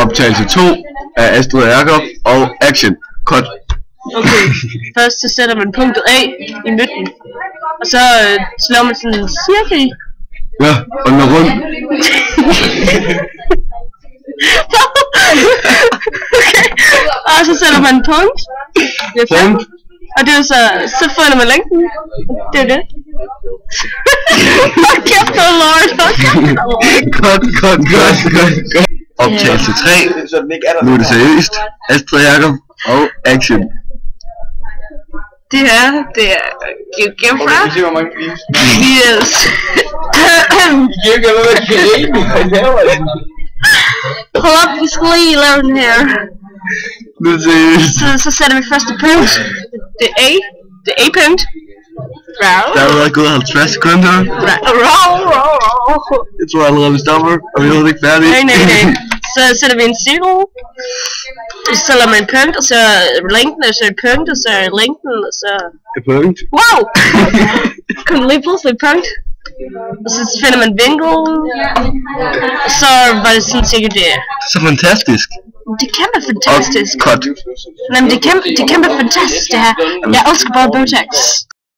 Optagelse 2 af Astrid og Jacob og action. Cut. Okay, først så sætter man punktet A i midten, og så slår man sådan en cirkel. Ja, og den er rund. Okay, og så sætter man en punkt. Det er 5. Og det er så finder man længden. Det er det. Hold kæft, det er lort. Cut. Optagelse 3. Nu er det seriøst. Astrid og Jacob og action. Det her, det er Gemfra. Yes. Hold op, vi skal lige lave den her. Nu er det seriøst. Så sætter vi første punkt. Det er A. Det er A-punkt. Der er allerede gået 50 sekunder. Jeg tror allerede vi stopper, og vi er ikke færdige. Nej. Så sætter vi en cirkel. Så sætter man en punkt, og så længden, og så et punkt, og så længden, og så... Et punkt. Wow! Kom lige pludselig et punkt. Og så finder man vinkel. Og så var det sådan sikkert det. Så fantastisk. Det er kæmpe fantastisk. Cut. Nej, men det er kæmpe fantastisk det her. Jeg elsker bare Botox.